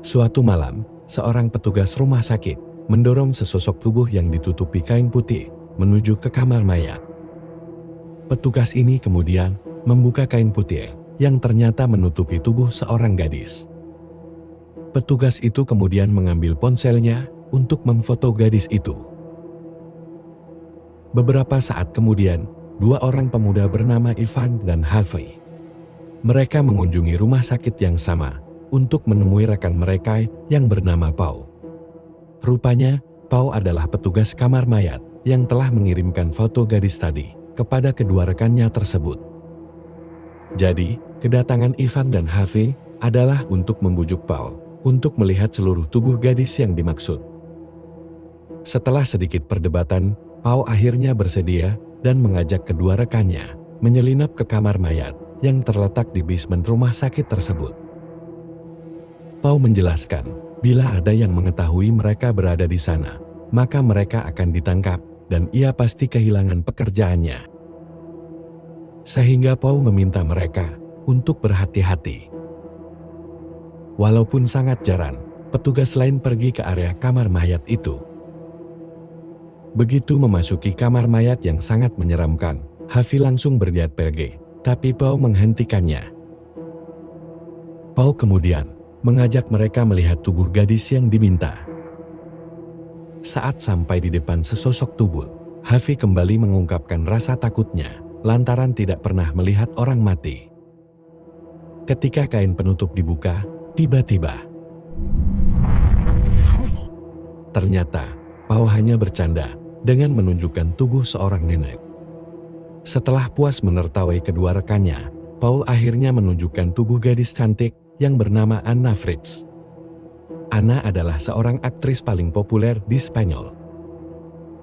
Suatu malam, seorang petugas rumah sakit mendorong sesosok tubuh yang ditutupi kain putih menuju ke kamar mayat. Petugas ini kemudian membuka kain putih yang ternyata menutupi tubuh seorang gadis. Petugas itu kemudian mengambil ponselnya untuk memfoto gadis itu. Beberapa saat kemudian, dua orang pemuda bernama Ivan dan Harvey. Mereka mengunjungi rumah sakit yang sama untuk menemui rekan mereka yang bernama Paul. Rupanya, Paul adalah petugas kamar mayat yang telah mengirimkan foto gadis tadi kepada kedua rekannya tersebut. Jadi, kedatangan Ivan dan Harvey adalah untuk membujuk Paul untuk melihat seluruh tubuh gadis yang dimaksud. Setelah sedikit perdebatan, Paul akhirnya bersedia dan mengajak kedua rekannya menyelinap ke kamar mayat yang terletak di basement rumah sakit tersebut. Paul menjelaskan, bila ada yang mengetahui mereka berada di sana, maka mereka akan ditangkap dan ia pasti kehilangan pekerjaannya. Sehingga Paul meminta mereka untuk berhati-hati. Walaupun sangat jarang, petugas lain pergi ke area kamar mayat itu. Begitu memasuki kamar mayat yang sangat menyeramkan, Harvey langsung berniat pergi, tapi Paul menghentikannya. Paul kemudian mengajak mereka melihat tubuh gadis yang diminta. Saat sampai di depan sesosok tubuh, Harvey kembali mengungkapkan rasa takutnya lantaran tidak pernah melihat orang mati. Ketika kain penutup dibuka, tiba-tiba ternyata Paul hanya bercanda dengan menunjukkan tubuh seorang nenek. Setelah puas menertawai kedua rekannya, Paul akhirnya menunjukkan tubuh gadis cantik yang bernama Anna Fritz. Anna adalah seorang aktris paling populer di Spanyol.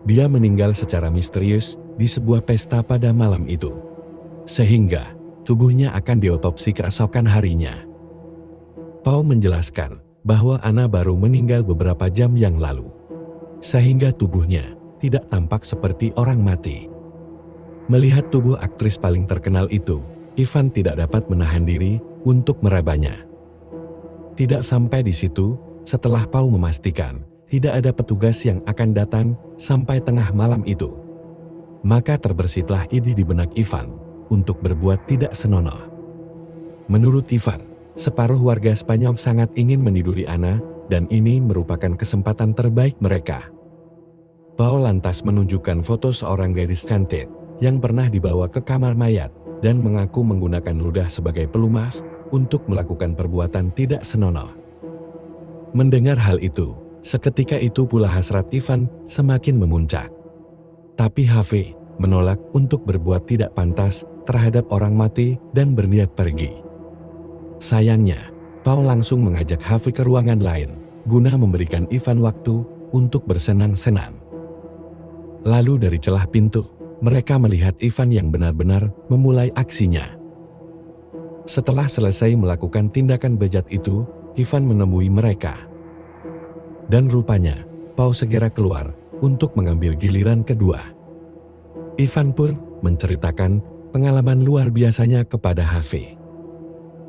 Dia meninggal secara misterius di sebuah pesta pada malam itu, sehingga tubuhnya akan diotopsi keesokan harinya. Paul menjelaskan bahwa Anna baru meninggal beberapa jam yang lalu, sehingga tubuhnya tidak tampak seperti orang mati. Melihat tubuh aktris paling terkenal itu, Ivan tidak dapat menahan diri untuk merabanya. Tidak sampai di situ, setelah Paul memastikan tidak ada petugas yang akan datang sampai tengah malam itu, maka terbersihlah ide di benak Ivan untuk berbuat tidak senonoh. Menurut Ivan, separuh warga Spanyol sangat ingin meniduri Anna dan ini merupakan kesempatan terbaik mereka. Paul lantas menunjukkan foto seorang gadis cantik yang pernah dibawa ke kamar mayat dan mengaku menggunakan ludah sebagai pelumas untuk melakukan perbuatan tidak senonoh. Mendengar hal itu, seketika itu pula hasrat Ivan semakin memuncak. Tapi Harvey menolak untuk berbuat tidak pantas terhadap orang mati dan berniat pergi. Sayangnya, Paul langsung mengajak Harvey ke ruangan lain guna memberikan Ivan waktu untuk bersenang-senang. Lalu dari celah pintu, mereka melihat Ivan yang benar-benar memulai aksinya. Setelah selesai melakukan tindakan bejat itu, Ivan menemui mereka. Dan rupanya, Paul segera keluar untuk mengambil giliran kedua. Ivan pun menceritakan pengalaman luar biasanya kepada Harvey.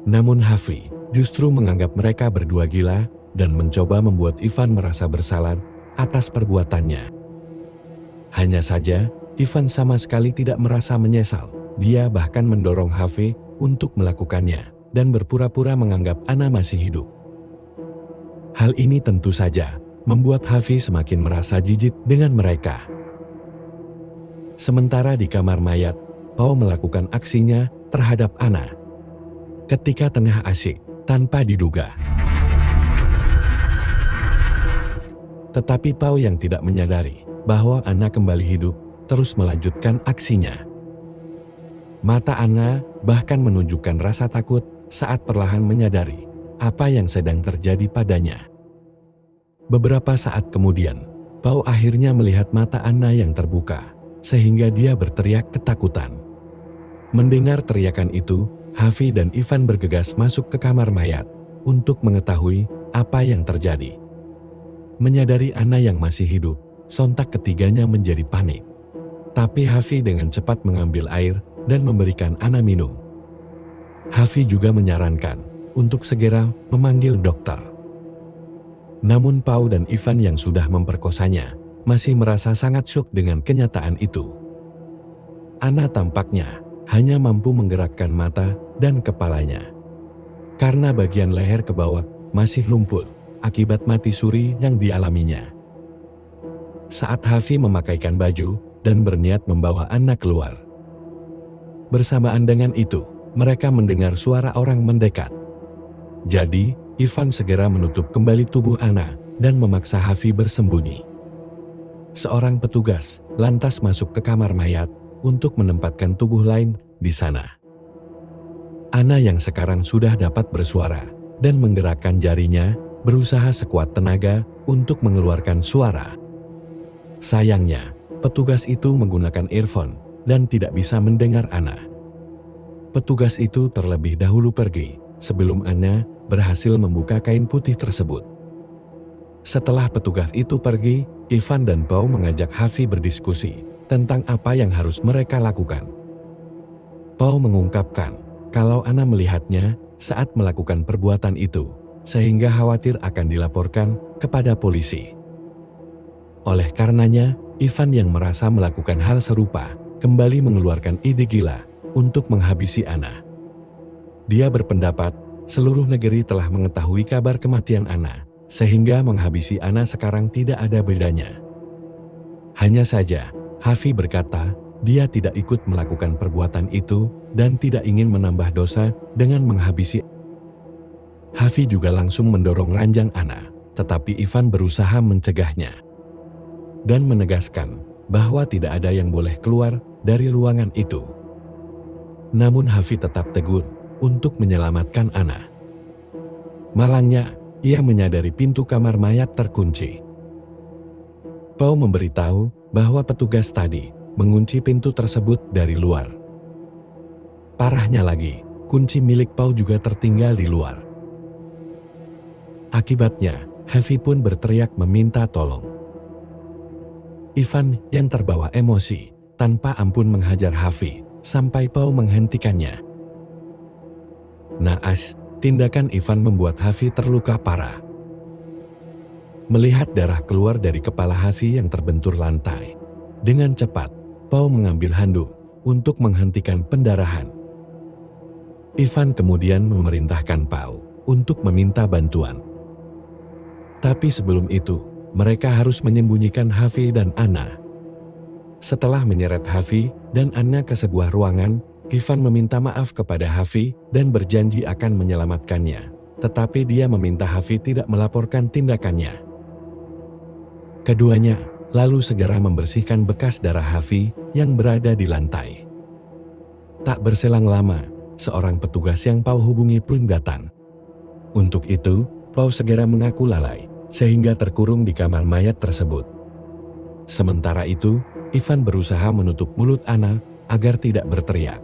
Namun Harvey justru menganggap mereka berdua gila dan mencoba membuat Ivan merasa bersalah atas perbuatannya. Hanya saja, Ivan sama sekali tidak merasa menyesal. Dia bahkan mendorong Harvey untuk melakukannya dan berpura-pura menganggap Anna masih hidup. Hal ini tentu saja membuat Harvey semakin merasa jijik dengan mereka. Sementara di kamar mayat, Paul melakukan aksinya terhadap Anna. Ketika tengah asyik, tanpa diduga. Tetapi Paul yang tidak menyadari bahwa Anna kembali hidup, terus melanjutkan aksinya. Mata Anna bahkan menunjukkan rasa takut saat perlahan menyadari apa yang sedang terjadi padanya. Beberapa saat kemudian, Paul akhirnya melihat mata Anna yang terbuka, sehingga dia berteriak ketakutan. Mendengar teriakan itu, Harvey dan Ivan bergegas masuk ke kamar mayat untuk mengetahui apa yang terjadi. Menyadari Anna yang masih hidup, sontak ketiganya menjadi panik. Tapi Harvey dengan cepat mengambil air dan memberikan Anna minum. Harvey juga menyarankan untuk segera memanggil dokter. Namun Pau dan Ivan yang sudah memperkosanya masih merasa sangat syok dengan kenyataan itu. Anna tampaknya hanya mampu menggerakkan mata dan kepalanya. Karena bagian leher ke bawah masih lumpuh akibat mati suri yang dialaminya. Saat Hafi memakaikan baju dan berniat membawa Anna keluar. Bersamaan dengan itu, mereka mendengar suara orang mendekat. Jadi, Ivan segera menutup kembali tubuh Anna dan memaksa Hafi bersembunyi. Seorang petugas lantas masuk ke kamar mayat untuk menempatkan tubuh lain di sana. Anna yang sekarang sudah dapat bersuara dan menggerakkan jarinya berusaha sekuat tenaga untuk mengeluarkan suara. Sayangnya, petugas itu menggunakan earphone dan tidak bisa mendengar Anna. Petugas itu terlebih dahulu pergi sebelum Anna berhasil membuka kain putih tersebut. Setelah petugas itu pergi, Ivan dan Pau mengajak Hafi berdiskusi tentang apa yang harus mereka lakukan. Pau mengungkapkan kalau Anna melihatnya saat melakukan perbuatan itu, sehingga khawatir akan dilaporkan kepada polisi. Oleh karenanya, Ivan yang merasa melakukan hal serupa kembali mengeluarkan ide gila untuk menghabisi Anna. Dia berpendapat seluruh negeri telah mengetahui kabar kematian Anna, sehingga menghabisi Anna sekarang tidak ada bedanya. Hanya saja, Hafi berkata dia tidak ikut melakukan perbuatan itu dan tidak ingin menambah dosa dengan menghabisi. Hafi juga langsung mendorong ranjang Anna, tetapi Ivan berusaha mencegahnya dan menegaskan bahwa tidak ada yang boleh keluar dari ruangan itu. Namun Hafi tetap tegur untuk menyelamatkan Anna. Malangnya, ia menyadari pintu kamar mayat terkunci. Pau memberitahu bahwa petugas tadi mengunci pintu tersebut dari luar. Parahnya lagi, kunci milik Pau juga tertinggal di luar. Akibatnya, Hafi pun berteriak meminta tolong. Ivan yang terbawa emosi tanpa ampun menghajar Hafi sampai Pau menghentikannya. Naas, tindakan Ivan membuat Hafi terluka parah. Melihat darah keluar dari kepala Hafi yang terbentur lantai, dengan cepat, Pau mengambil handuk untuk menghentikan pendarahan. Ivan kemudian memerintahkan Pau untuk meminta bantuan. Tapi sebelum itu, mereka harus menyembunyikan Hafi dan Anna. Setelah menyeret Hafi dan Anna ke sebuah ruangan, Ivan meminta maaf kepada Hafi dan berjanji akan menyelamatkannya. Tetapi dia meminta Hafi tidak melaporkan tindakannya. Keduanya lalu segera membersihkan bekas darah Hafi yang berada di lantai. Tak berselang lama, seorang petugas yang Pau hubungi pun datang. Untuk itu, Pau segera mengaku lalai, sehingga terkurung di kamar mayat tersebut. Sementara itu, Ivan berusaha menutup mulut Anna agar tidak berteriak.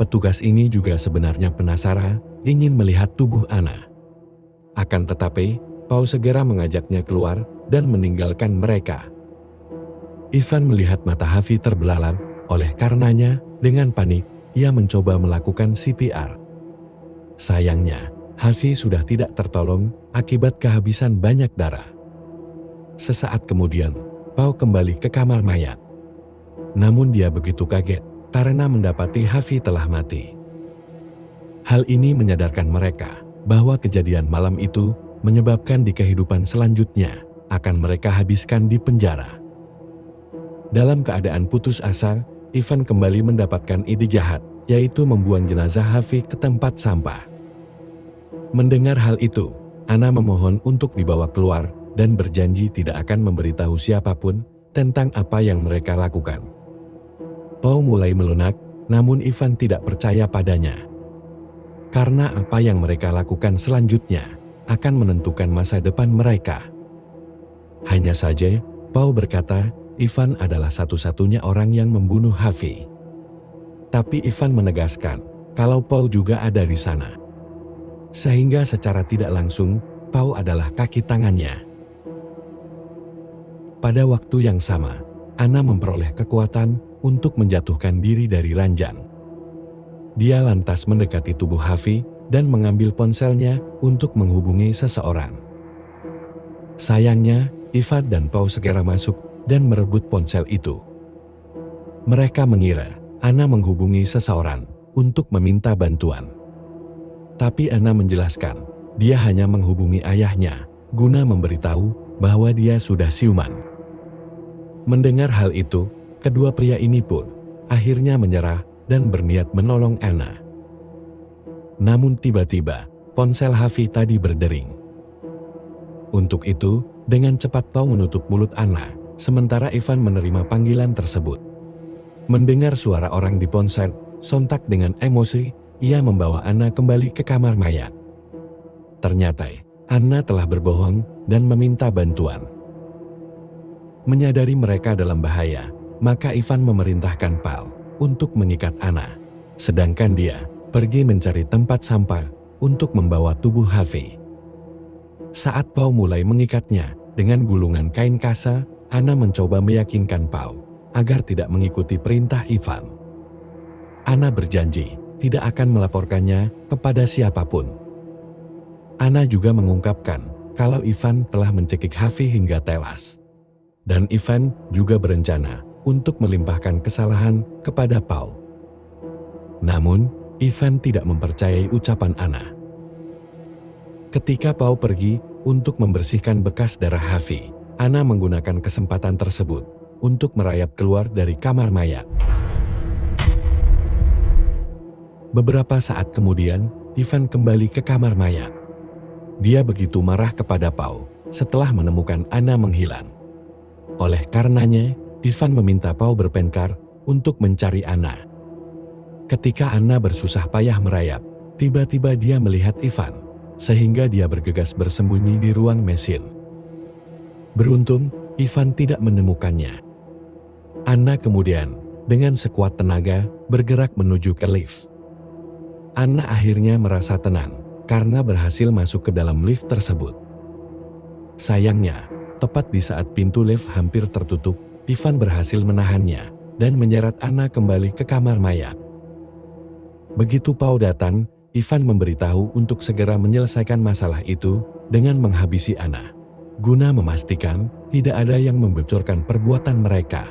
Petugas ini juga sebenarnya penasaran, ingin melihat tubuh Anna. Akan tetapi, Pau segera mengajaknya keluar dan meninggalkan mereka. Ivan melihat mata Hafi terbelalak, oleh karenanya, dengan panik, ia mencoba melakukan CPR. Sayangnya, Hafi sudah tidak tertolong akibat kehabisan banyak darah. Sesaat kemudian, Pau kembali ke kamar mayat. Namun dia begitu kaget karena mendapati Hafi telah mati. Hal ini menyadarkan mereka bahwa kejadian malam itu menyebabkan di kehidupan selanjutnya akan mereka habiskan di penjara. Dalam keadaan putus asa, Ivan kembali mendapatkan ide jahat, yaitu membuang jenazah Hafi ke tempat sampah. Mendengar hal itu, Anna memohon untuk dibawa keluar dan berjanji tidak akan memberitahu siapapun tentang apa yang mereka lakukan. Pau mulai melunak, namun Ivan tidak percaya padanya. Karena apa yang mereka lakukan selanjutnya akan menentukan masa depan mereka. Hanya saja, Pau berkata, Ivan adalah satu-satunya orang yang membunuh Hafi. Tapi Ivan menegaskan kalau Pau juga ada di sana. Sehingga secara tidak langsung, Pau adalah kaki tangannya. Pada waktu yang sama, Anna memperoleh kekuatan untuk menjatuhkan diri dari ranjang. Dia lantas mendekati tubuh Hafi dan mengambil ponselnya untuk menghubungi seseorang. Sayangnya, Ivan dan Pau segera masuk dan merebut ponsel itu. Mereka mengira Anna menghubungi seseorang untuk meminta bantuan. Tapi Anna menjelaskan, dia hanya menghubungi ayahnya guna memberitahu bahwa dia sudah siuman. Mendengar hal itu, kedua pria ini pun akhirnya menyerah dan berniat menolong Anna. Namun tiba-tiba, ponsel Hafi tadi berdering. Untuk itu, dengan cepat Pau menutup mulut Anna, sementara Ivan menerima panggilan tersebut. Mendengar suara orang di ponsel, sontak dengan emosi, ia membawa Anna kembali ke kamar mayat. Ternyata, Anna telah berbohong dan meminta bantuan. Menyadari mereka dalam bahaya, maka Ivan memerintahkan Pau untuk mengikat Anna, sedangkan dia pergi mencari tempat sampah untuk membawa tubuh Hafi. Saat Pau mulai mengikatnya dengan gulungan kain kasa, Anna mencoba meyakinkan Pau agar tidak mengikuti perintah Ivan. Anna berjanji tidak akan melaporkannya kepada siapapun. Anna juga mengungkapkan kalau Ivan telah mencekik Hafi hingga tewas. Dan Ivan juga berencana untuk melimpahkan kesalahan kepada Pau. Namun, Ivan tidak mempercayai ucapan Anna. Ketika Pau pergi untuk membersihkan bekas darah Hafi, Anna menggunakan kesempatan tersebut untuk merayap keluar dari kamar mayat. Beberapa saat kemudian, Ivan kembali ke kamar mayat. Dia begitu marah kepada Pau setelah menemukan Anna menghilang. Oleh karenanya, Ivan meminta Pau berpencar untuk mencari Anna. Ketika Anna bersusah payah merayap, tiba-tiba dia melihat Ivan, sehingga dia bergegas bersembunyi di ruang mesin. Beruntung, Ivan tidak menemukannya. Anna kemudian, dengan sekuat tenaga, bergerak menuju ke lift. Anna akhirnya merasa tenang, karena berhasil masuk ke dalam lift tersebut. Sayangnya, tepat di saat pintu lift hampir tertutup, Ivan berhasil menahannya, dan menyeret Anna kembali ke kamar mayat. Begitu Pau datang, Ivan memberitahu untuk segera menyelesaikan masalah itu dengan menghabisi Anna, guna memastikan tidak ada yang membocorkan perbuatan mereka.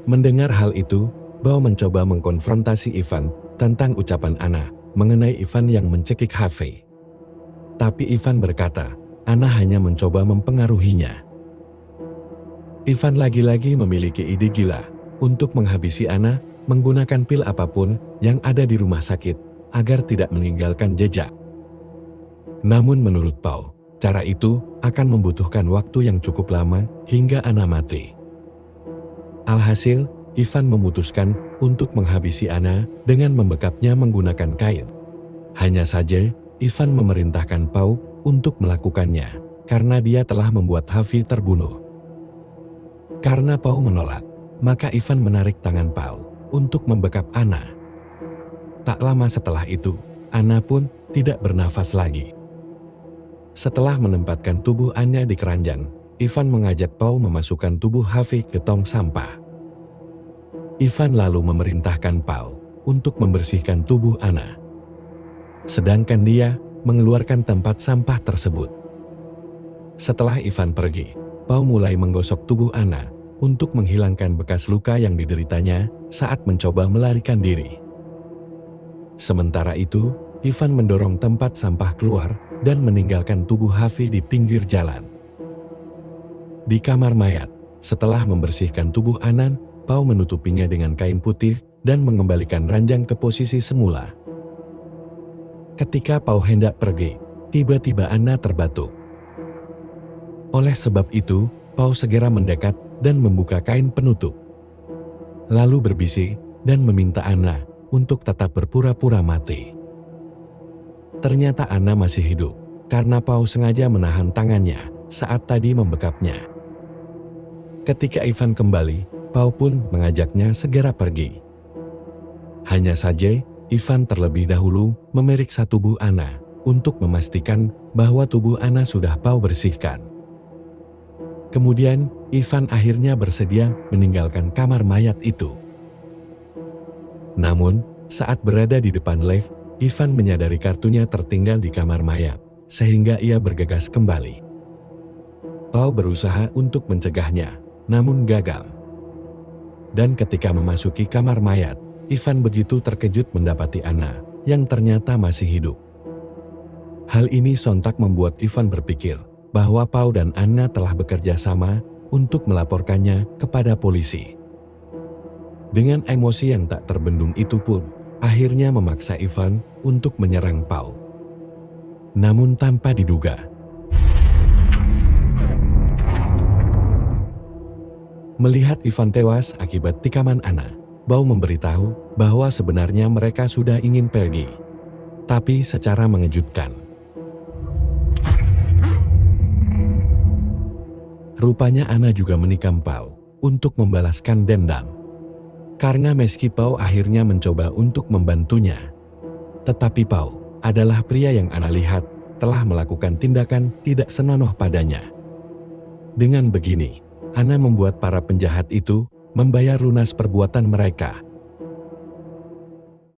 Mendengar hal itu, Pau mencoba mengkonfrontasi Ivan tentang ucapan Anna mengenai Ivan yang mencekik Hafi. Tapi Ivan berkata, Anna hanya mencoba mempengaruhinya. Ivan lagi-lagi memiliki ide gila untuk menghabisi Anna menggunakan pil apapun yang ada di rumah sakit agar tidak meninggalkan jejak. Namun menurut Pau, cara itu akan membutuhkan waktu yang cukup lama hingga Anna mati. Alhasil, Ivan memutuskan untuk menghabisi Anna dengan membekapnya menggunakan kain. Hanya saja, Ivan memerintahkan Pau untuk melakukannya karena dia telah membuat Hafi terbunuh. Karena Pau menolak, maka Ivan menarik tangan Pau untuk membekap Anna. Tak lama setelah itu, Anna pun tidak bernafas lagi. Setelah menempatkan tubuh Anna di keranjang, Ivan mengajak Pau memasukkan tubuh Hafi ke tong sampah. Ivan lalu memerintahkan Pau untuk membersihkan tubuh Anna. Sedangkan dia mengeluarkan tempat sampah tersebut. Setelah Ivan pergi, Pau mulai menggosok tubuh Anna untuk menghilangkan bekas luka yang dideritanya saat mencoba melarikan diri. Sementara itu, Ivan mendorong tempat sampah keluar dan meninggalkan tubuh Hafi di pinggir jalan. Di kamar mayat, setelah membersihkan tubuh Anna, Pau menutupinya dengan kain putih dan mengembalikan ranjang ke posisi semula. Ketika Pau hendak pergi, tiba-tiba Anna terbatuk. Oleh sebab itu, Pau segera mendekat dan membuka kain penutup. Lalu berbisik dan meminta Anna untuk tetap berpura-pura mati. Ternyata Anna masih hidup, karena Pau sengaja menahan tangannya saat tadi membekapnya. Ketika Ivan kembali, Pau pun mengajaknya segera pergi. Hanya saja, Ivan terlebih dahulu memeriksa tubuh Anna untuk memastikan bahwa tubuh Anna sudah Pau bersihkan. Kemudian, Ivan akhirnya bersedia meninggalkan kamar mayat itu. Namun, saat berada di depan lift, Ivan menyadari kartunya tertinggal di kamar mayat, sehingga ia bergegas kembali. Paul berusaha untuk mencegahnya, namun gagal. Dan ketika memasuki kamar mayat, Ivan begitu terkejut mendapati Anna, yang ternyata masih hidup. Hal ini sontak membuat Ivan berpikir bahwa Paul dan Anna telah bekerja sama untuk melaporkannya kepada polisi. Dengan emosi yang tak terbendung itu pun, akhirnya memaksa Ivan untuk menyerang Paul. Namun tanpa diduga, melihat Ivan tewas akibat tikaman Anna, Paul memberitahu bahwa sebenarnya mereka sudah ingin pergi. Tapi secara mengejutkan, rupanya Anna juga menikam Paul untuk membalaskan dendam. Karena meski Paul akhirnya mencoba untuk membantunya, tetapi Paul adalah pria yang Anna lihat telah melakukan tindakan tidak senonoh padanya. Dengan begini, Anna membuat para penjahat itu membayar lunas perbuatan mereka.